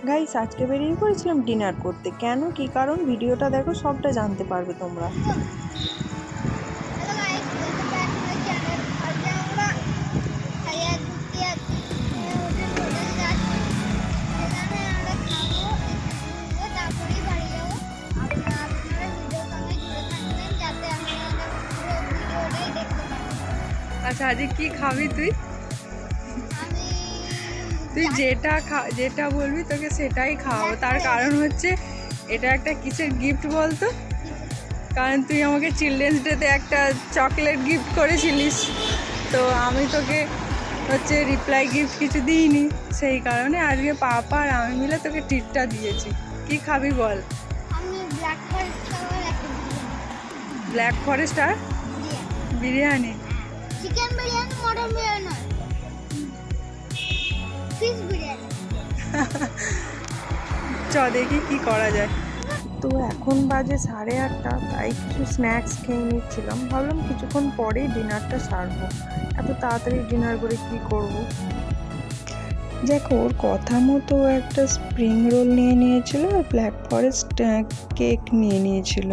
Guys আজকে বেরিয়ে পড়েছিলাম ডিনার করতে। কেন কি কারণ ভিডিওটা দেখো, সবটা জানতে পারবে তোমরা। আচ্ছা আজকে কি খাবি তুই? তুই যেটা বলবি তোকে সেটাই খাওয়াবো। তার কারণ হচ্ছে এটা একটা কিসের গিফট বলতো? কারণ তুই আমাকে চিলড্রেন্স ডেতে একটা চকলেট গিফট করেছিলিস, তো আমি তোকে হচ্ছে রিপ্লাই গিফট কিছু দিইনি, সেই কারণে আজকে পাপা আর আমি মিলে তোকে ট্রিটটা দিয়েছি। কি খাবি বল? ব্ল্যাক ফরেস্ট আর biryani. Chicken biryani, mutton biryani, fish biryani. চ দেখি কি করা যায়। তো এখন বাজে 8:30, তাই কিছু স্ন্যাক্স খেয়ে নিচ্ছিলাম। ভাবলাম কিছুক্ষণ পরেই ডিনারটা সারবো, এত তাড়াতাড়ি ডিনার করে কি করব। দেখো, ওর কথা মতো একটা স্প্রিং রোল নিয়ে নিয়েছিল আর ব্ল্যাক ফরেস্ট কেক নিয়ে নিয়েছিল।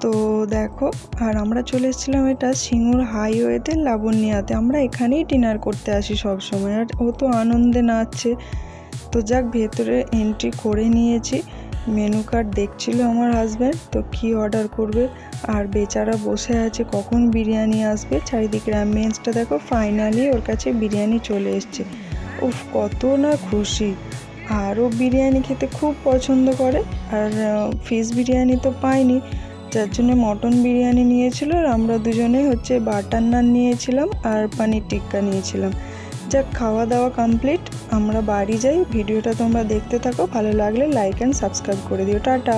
তো দেখো, আর আমরা চলে এসেছিলাম এটা সিঙ্গুর হাইওয়েতে লাবণ্যাতে। আমরা এখানেই ডিনার করতে আসি সব সময়, আর ও তো আনন্দে নাচছে। তো যাক, ভেতরে এন্ট্রি করে নিয়েছি। মেনু কার্ড দেখছিল আমার হাজব্যান্ড, তো কি অর্ডার করবে, আর বেচারা বসে আছে কখন বিরিয়ানি আসবে। চারিদিকের অ্যাম্বিয়েন্সটা দেখো, ফাইনালি ওর কাছে বিরিয়ানি চলে এসছে। উফ, কত না খুশি। আর ও বিরিয়ানি খেতে খুব পছন্দ করে, আর ফিশ বিরিয়ানি তো পাইনি, যার জন্য মটন বিরিয়ানি নিয়েছিল। আর আমরা দুজনে হচ্ছে বাটার নান নিয়েছিলাম আর পনির টিক্কা নিয়েছিলাম। যাক, খাওয়া দাওয়া কমপ্লিট, আমরা বাড়ি যাই। ভিডিওটা তোমরা দেখতে থাকো, ভালো লাগলে লাইক অ্যান্ড সাবস্ক্রাইব করে দিও। টাটা।